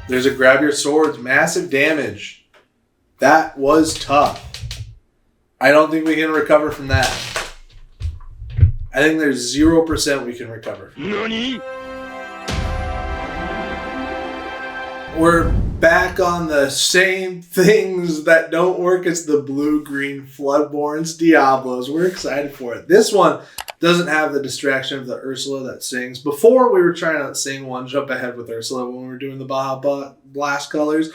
There's a grab your swords. Massive damage. That was tough. I don't think we can recover from that. I think there's 0% we can recover from that. NANI? We're back on the same things that don't work as the blue-green Floodborns Diablos. We're excited for it. This one doesn't have the distraction of the Ursula that sings. Before, we were trying to sing one jump ahead with Ursula when we were doing the Baja Blast colors,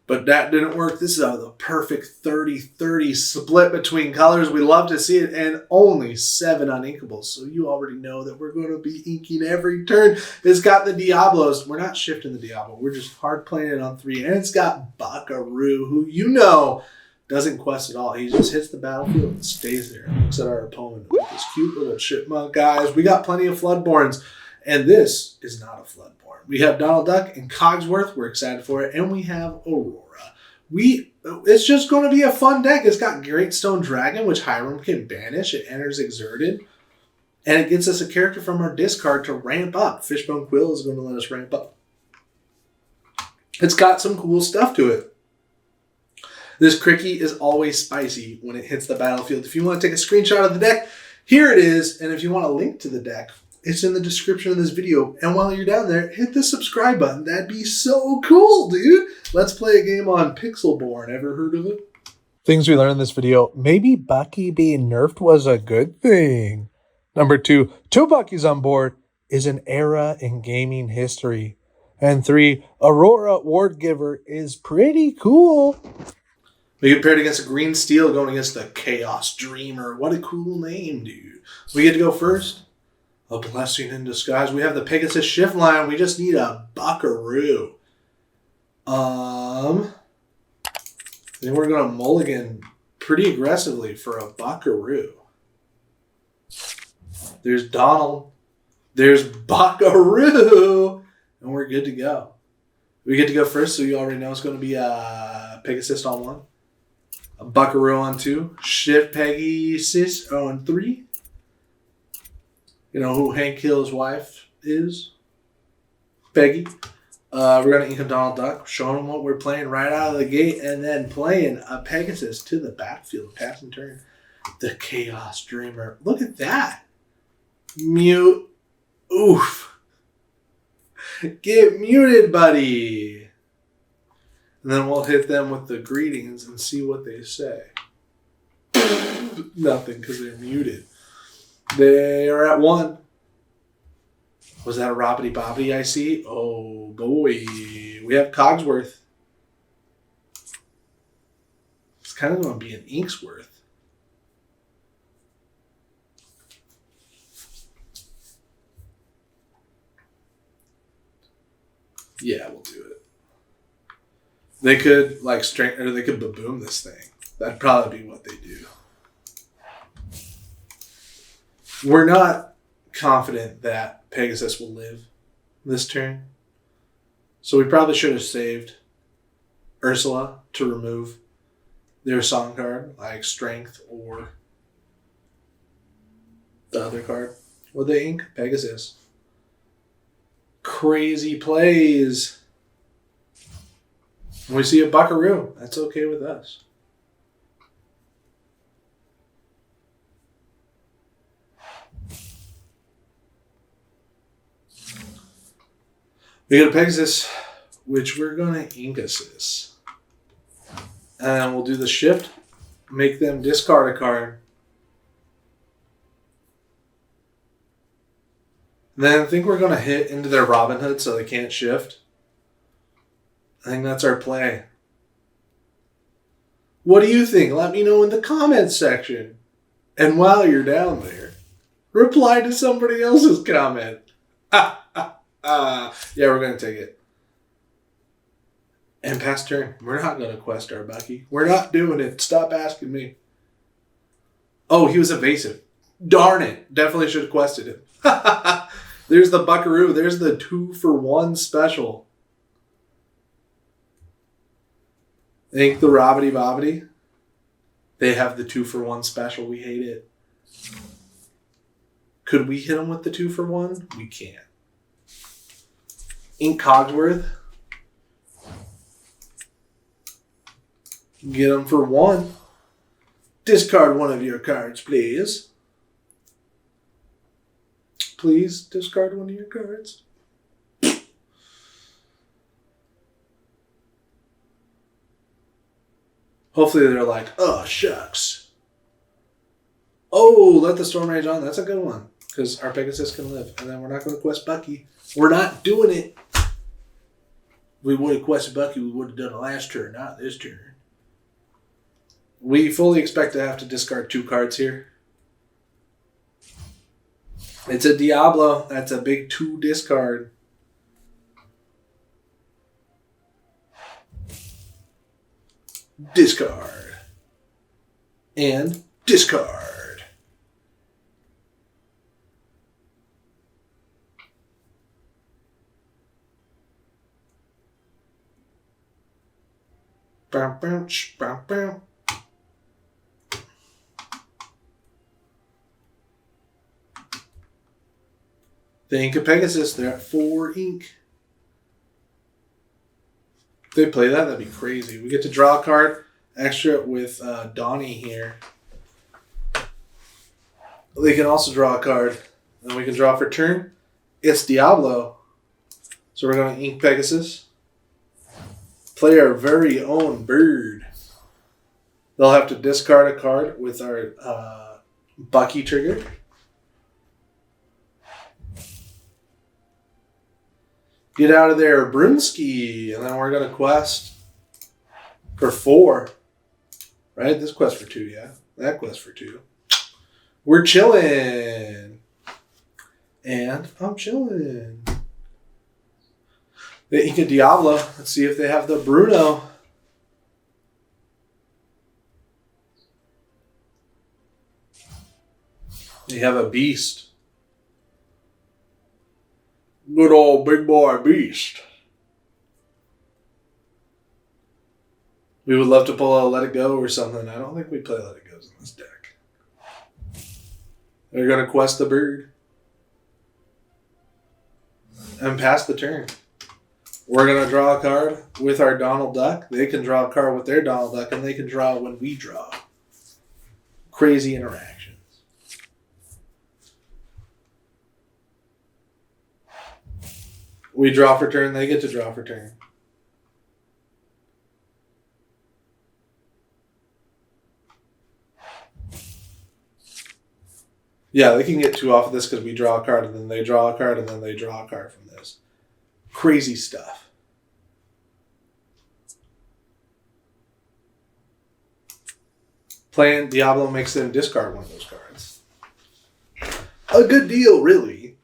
but that didn't work. This is the perfect 30-30 split between colors. We love to see it, and only 7 uninkables. So you already know that we're going to be inking every turn. It's got the Diablos. We're not shifting the Diablo. We're just hard playing it on 3. And it's got Buckaroo, who you know doesn't quest at all. He just hits the battlefield and stays there and looks at our opponent with this cute little chipmunk, guys. We got plenty of Floodborns, and this is not a Floodborn. We have Donald Duck and Cogsworth. We're excited for it. And we have Aurora. It's just going to be a fun deck. It's got Great Stone Dragon, which Hiram can banish. It enters Exerted. And it gets us a character from our discard to ramp up. Fishbone Quill is going to let us ramp up. It's got some cool stuff to it. This Cricky is always spicy when it hits the battlefield. If you want to take a screenshot of the deck, here it is. And if you want a link to the deck, it's in the description of this video. And while you're down there, hit the subscribe button. That'd be so cool, dude. Let's play a game on Pixelborn. Ever heard of it? Things we learned in this video. Maybe Bucky being nerfed was a good thing. Number 2, 2 Buckies on board is an era in gaming history. And 3, Aurora Ward Giver is pretty cool. We get paired against a green steel going against the Chaos Dreamer. What a cool name, dude. We get to go first. A blessing in disguise. We have the Pegasus Shift Line. We just need a Buckaroo. I think we're going to mulligan pretty aggressively for a Buckaroo. There's Donald. There's Buckaroo. And we're good to go. We get to go first, so you already know it's going to be a Pegasus on 1. A Buckaroo on 2. Shift Pegasus on 3. You know who Hank Hill's wife is? Peggy. We're going to ink a Donald Duck, showing them what we're playing right out of the gate, and then playing a Pegasus to the battlefield, passing turn. The Chaos Dreamer. Look at that. Mute. Oof. Get muted, buddy. And then we'll hit them with the greetings and see what they say. Nothing, because they're muted. They are at 1. Was that a Robbity Bobbity I see? Oh, boy. We have Cogsworth. It's kind of going to be an Inksworth. Yeah, we'll do it. They could, or they could baboom this thing. That'd probably be what they do. We're not confident that Pegasus will live this turn. So we probably should have saved Ursula to remove their song card, like Strength or the other card. Would they ink? Pegasus. Crazy plays. We see a Buckaroo. That's okay with us. We get a Pegasus, which we're going to ink assist. And we'll do the shift, make them discard a card. Then I think we're going to hit into their Robin Hood so they can't shift. I think that's our play. What do you think? Let me know in the comments section. And while you're down there, reply to somebody else's comment. Yeah, we're going to take it. And pass turn. We're not going to quest our Bucky. We're not doing it. Stop asking me. Oh, he was evasive. Darn it. Definitely should have quested him. There's the Buckaroo. There's the 2-for-1 special. Think the Robbity Bobbity. They have the 2-for-1 special. We hate it. Could we hit them with the 2-for-1? We can't. Ink Cogsworth. Get them for 1. Discard one of your cards, please. Please discard one of your cards. Hopefully they're like, oh, shucks. Oh, let the storm rage on. That's a good one. Because our Pegasus can live. And then we're not going to quest Bucky. We're not doing it. We would have quested Bucky. We would have done it last turn, not this turn. We fully expect to have to discard 2 cards here. It's a Diablo. That's a big 2 discard. Discard. And discard. Bow, bow, bow, bow. The Ink of Pegasus, they're at 4 ink. If they play that, that'd be crazy. We get to draw a card extra with Donnie here. They can also draw a card. And we can draw for turn. It's Diablo. So we're going to Ink Pegasus. Play our very own bird. They'll have to discard a card with our Bucky trigger. Get out of there, Brunski. And then we're going to quest for 4. Right? This quest for 2, yeah. That quest for 2. We're chilling. And I'm chilling. The Inca Diablo. Let's see if they have the Bruno. They have a Beast. Good old big boy Beast. We would love to pull a Let It Go or something. I don't think we play Let It Goes in this deck. They're going to quest the bird. And pass the turn. We're going to draw a card with our Donald Duck. They can draw a card with their Donald Duck, and they can draw when we draw. Crazy interactions. We draw for turn, they get to draw for turn. Yeah, they can get 2 off of this because we draw a card, and then they draw a card, and then they draw a card from this. Crazy stuff. Playing Diablo makes them discard one of those cards. A good deal, really.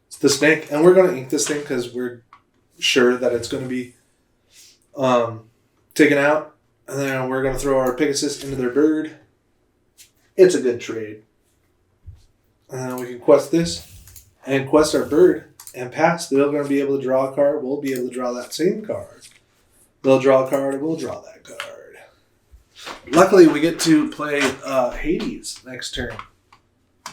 It's the snake, and we're going to ink this thing because we're sure that it's going to be taken out. And then we're going to throw our Pegasus into their bird. It's a good trade. And then we can quest this and quest our bird and pass. They're going to be able to draw a card. We'll be able to draw that same card. They'll draw a card. We'll draw that card. Luckily, we get to play Hades next turn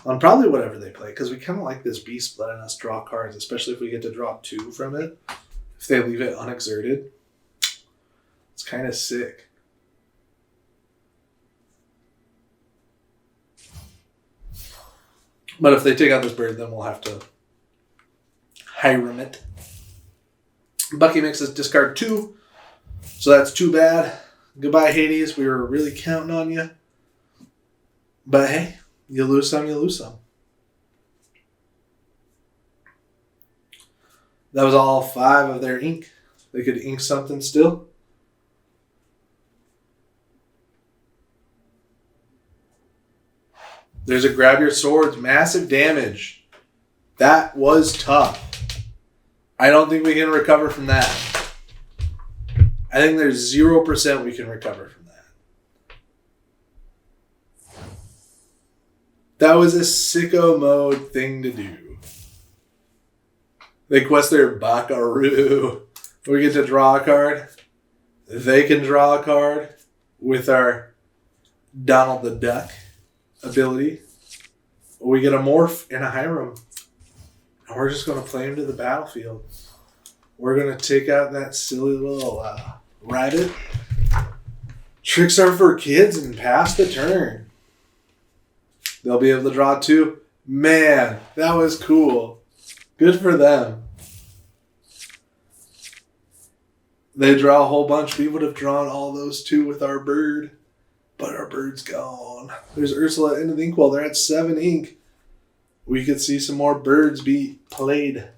on probably whatever they play because we kind of like this beast letting us draw cards, especially if we get to draw 2 from it. If they leave it unexerted. It's kind of sick. But if they take out this bird, then we'll have to Hiram it. Bucky makes us discard 2. So that's too bad. Goodbye, Hades. We were really counting on you. But hey, you lose some, you lose some. That was all 5 of their ink. They could ink something still. There's a grab your swords. Massive damage. That was tough. I don't think we can recover from that. I think there's 0% we can recover from that. That was a sicko mode thing to do. They quest their Buckaroo. We get to draw a card. They can draw a card with our Donald the Duck ability. We get a morph and a Hiram. And we're just going to play him to the battlefield. We're going to take out that silly little rabbit. Tricks are for kids and pass the turn. They'll be able to draw 2. Man, that was cool. Good for them. They draw a whole bunch. We would have drawn all those 2 with our bird. But our bird's gone. There's Ursula into the inkwell. They're at 7 ink. We could see some more birds be played.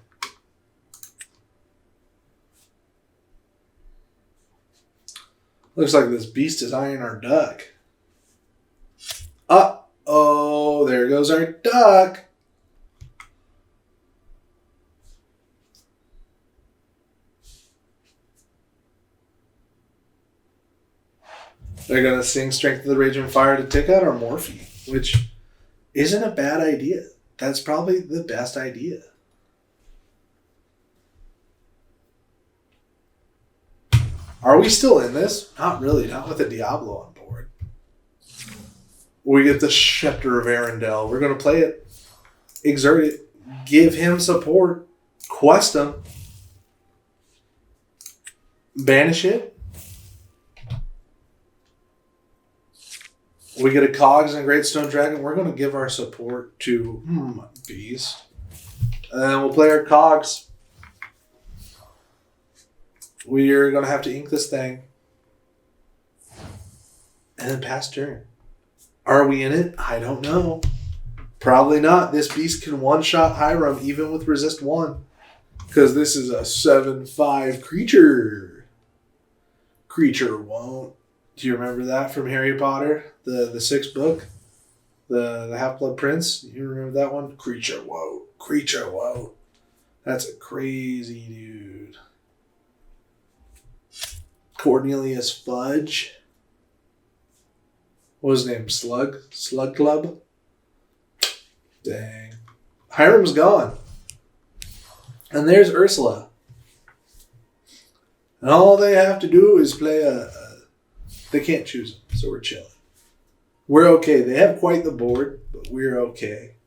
Looks like this beast is eyeing our duck. Uh-oh, there goes our duck. They're going to sing Strength of the Raging Fire to take out our Morphe, which isn't a bad idea. That's probably the best idea. Are we still in this? Not really, not with a Diablo on board. We get the Scepter of Arendelle. We're going to play it, exert it, give him support, quest him, banish it. We get a Cogs and a Great Stone Dragon. We're going to give our support to Beast. And then we'll play our Cogs. We are going to have to ink this thing. And then pass turn. Are we in it? I don't know. Probably not. This Beast can one-shot Hiram even with resist 1. Because this is a 7/5 creature. Creature won't. Do you remember that from Harry Potter? The 6th book? The Half-Blood Prince? You remember that one? Creature won't. Creature won't. That's a crazy dude. Cornelius Fudge. What was his name? Slug Club? Dang. Hiram's gone. And there's Ursula. And all they have to do is play they can't choose them, so we're chilling. We're okay. They have quite the board, but we're okay.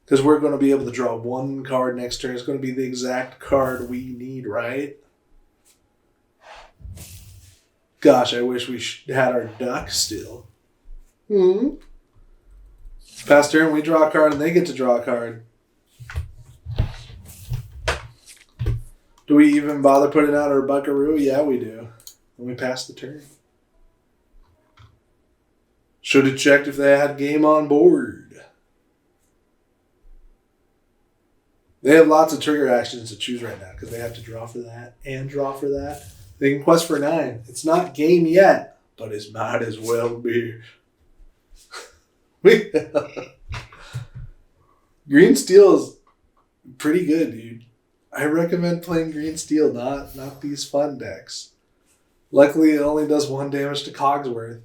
Because we're going to be able to draw 1 card next turn. It's going to be the exact card we need, right? Gosh, I wish we had our duck still. Pass turn, we draw a card, and they get to draw a card. Do we even bother putting out our Buckaroo? Yeah, we do. And we pass the turn. Should have checked if they had game on board. They have lots of trigger actions to choose right now because they have to draw for that and draw for that. They can quest for 9. It's not game yet, but it might as well be. Green Steel is pretty good, dude. I recommend playing Green Steel, not these fun decks. Luckily, it only does 1 damage to Cogsworth.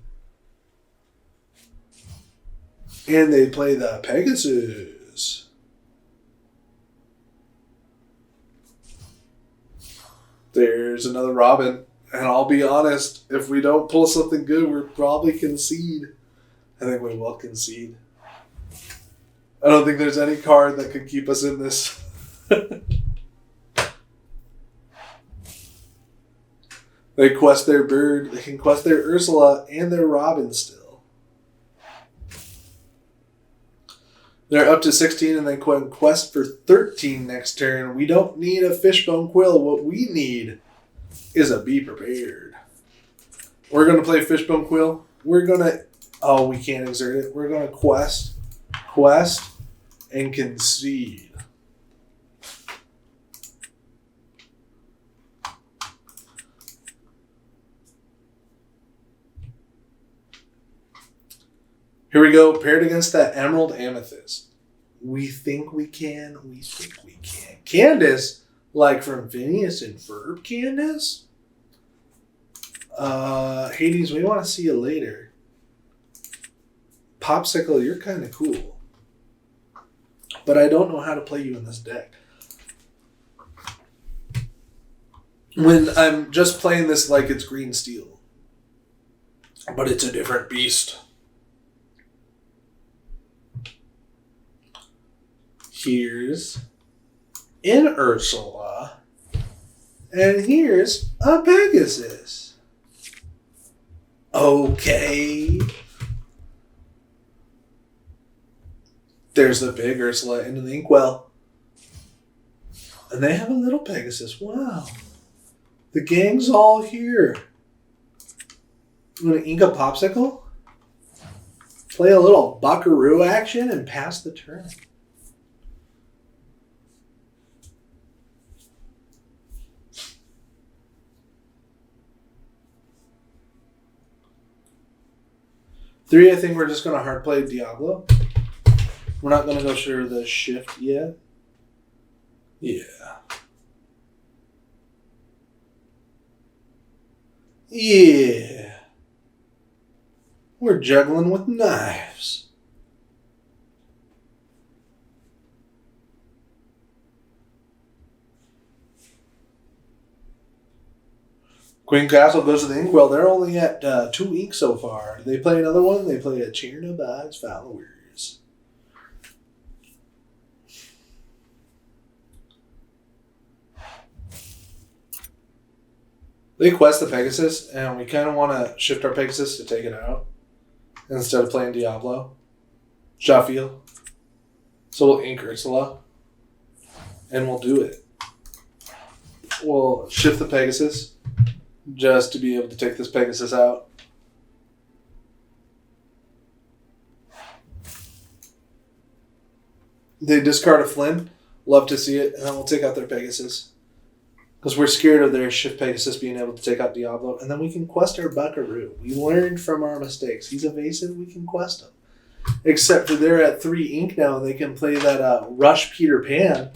And they play the Pegasus. There's another Robin. And I'll be honest, if we don't pull something good, we'll probably concede. I think we will concede. I don't think there's any card that could keep us in this. They quest their bird. They can quest their Ursula and their Robin still. They're up to 16 and they can quest for 13 next turn. We don't need a Fishbone Quill. What we need is a Be Prepared. We're going to play Fishbone Quill. We're going to... Oh, we can't exert it. We're going to quest, and concede. Here we go, paired against that Emerald Amethyst. We think we can. We think we can. Candace, like from Phineas and Ferb Candace? Hades, we want to see you later. Popsicle, you're kind of cool. But I don't know how to play you in this deck. When I'm just playing this like it's Green Steel. But it's a different beast. Here's in Ursula. And here's a Pegasus. Okay. There's the big Ursula into the inkwell. And they have a little Pegasus. Wow. The gang's all here. You want to ink a popsicle? Play a little buckaroo action and pass the turn. Three, I think we're just going to hard play Diablo. We're not going to go sure the shift yet. Yeah. Yeah. We're juggling with knives. Queen Castle goes to the inkwell. They're only at 2 inks so far. They play another one. They play a Chernobog's Followers. They quest the Pegasus, and we kind of want to shift our Pegasus to take it out instead of playing Diablo. Sheffield. So we'll ink Ursula, and we'll do it. We'll shift the Pegasus just to be able to take this Pegasus out. They discard a Flynn. Love to see it, and then we'll take out their Pegasus. Because we're scared of their shift Pegasus being able to take out Diablo. And then we can quest our Buckaroo. We learned from our mistakes. He's evasive, we can quest him. Except for they're at 3 ink now. They can play that Rush Peter Pan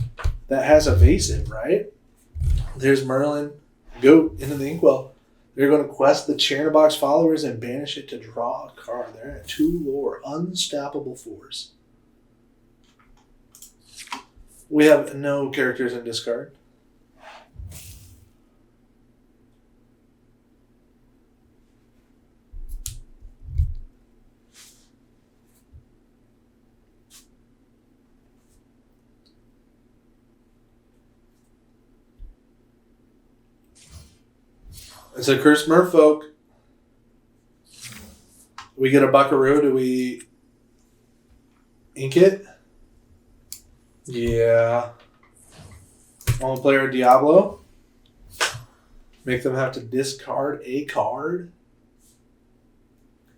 that has evasive, right? There's Merlin. Go into the inkwell. They're going to quest the Chernobog's Followers and banish it to draw a card. They're at 2 lore. Unstoppable force. We have no characters in discard. It's a Cursed Merfolk. We get a Buckaroo. Do we ink it? Yeah. Want to play our Diablo? Make them have to discard a card?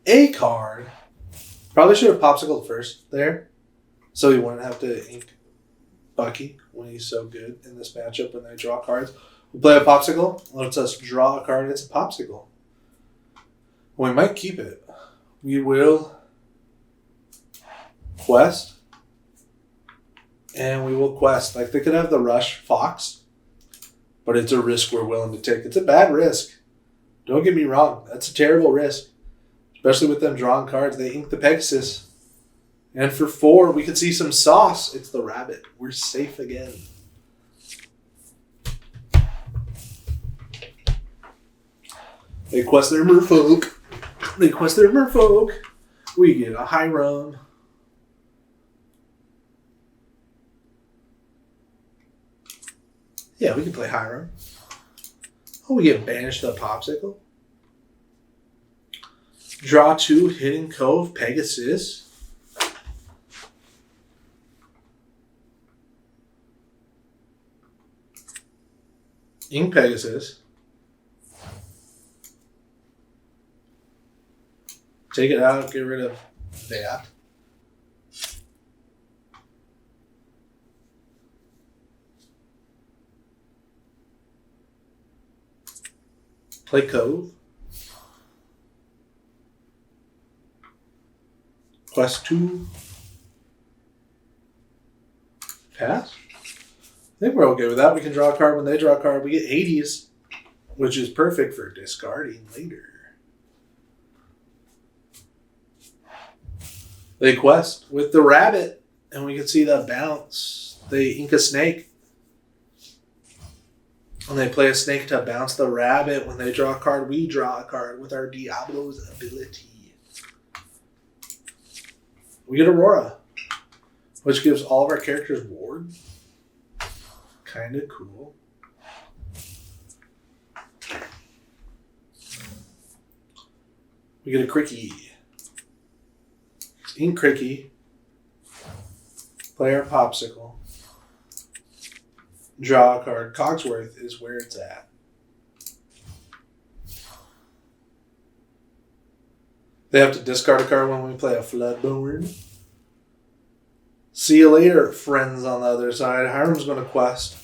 A card? Probably should have popsicled first there. So he wouldn't have to ink Bucky when he's so good in this matchup when they draw cards. We'll play a popsicle. Lets us draw a card. It's a popsicle. We might keep it. We will quest. And we will quest. Like, they could have the Rush Fox. But it's a risk we're willing to take. It's a bad risk. Don't get me wrong. That's a terrible risk. Especially with them drawing cards. They ink the Pegasus. And for 4, we could see some sauce. It's the rabbit. We're safe again. They quest their merfolk. They quest their merfolk. We get a Hiram. Yeah, we can play Hiram. Oh, we get banished the popsicle. Draw 2, Hidden Cove, Pegasus. Ink Pegasus. Take it out, get rid of that. Play Cove. Quest 2. Pass. I think we're okay with that. We can draw a card when they draw a card. We get Hades, which is perfect for discarding later. They quest with the rabbit, and we can see the bounce. They ink a snake. And they play a snake to bounce the rabbit. When they draw a card, we draw a card with our Diablo's ability. We get Aurora, which gives all of our characters ward. kind of cool. We get a Cricky. Ink Cricky. Play our Popsicle. Draw a card. Cogsworth is where it's at. They have to discard a card when we play a Floodborn. See you later, friends on the other side. Hiram's going to quest.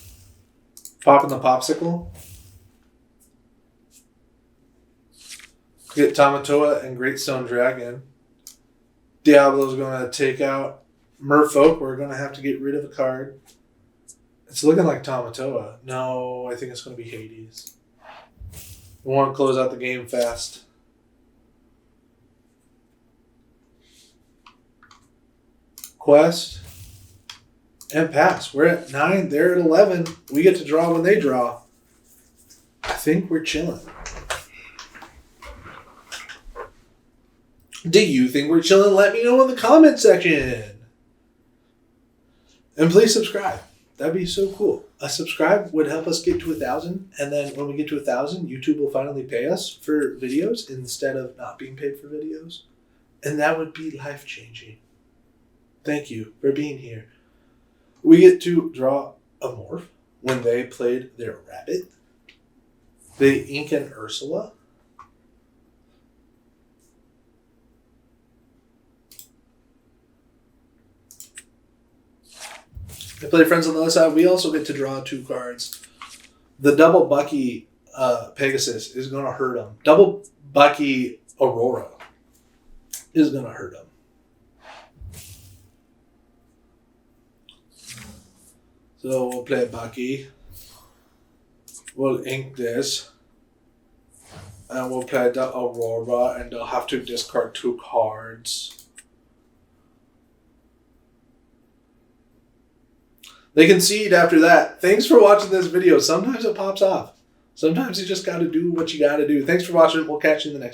Popping the Popsicle. Get Tamatoa and Greatstone Dragon. Diablo's going to take out Merfolk. We're going to have to get rid of a card. It's looking like Tamatoa. No, I think it's going to be Hades. We want to close out the game fast. Quest. And pass. We're at 9. They're at 11. We get to draw when they draw. I think we're chilling. Do you think we're chilling? Let me know in the comment section. And please subscribe. That'd be so cool. A subscribe would help us get to 1,000. And then when we get to 1,000, YouTube will finally pay us for videos instead of not being paid for videos. And that would be life-changing. Thank you for being here. We get to draw a morph when they played their rabbit. They ink an Ursula. They play friends on the other side. We also get to draw 2 cards. The double Bucky Pegasus is going to hurt them. Double Bucky Aurora is going to hurt them. So we'll play Bucky. We'll ink this. And we'll play the Aurora, and they'll have to discard 2 cards. They concede after that. Thanks for watching this video. Sometimes it pops off. Sometimes you just got to do what you got to do. Thanks for watching. We'll catch you in the next one.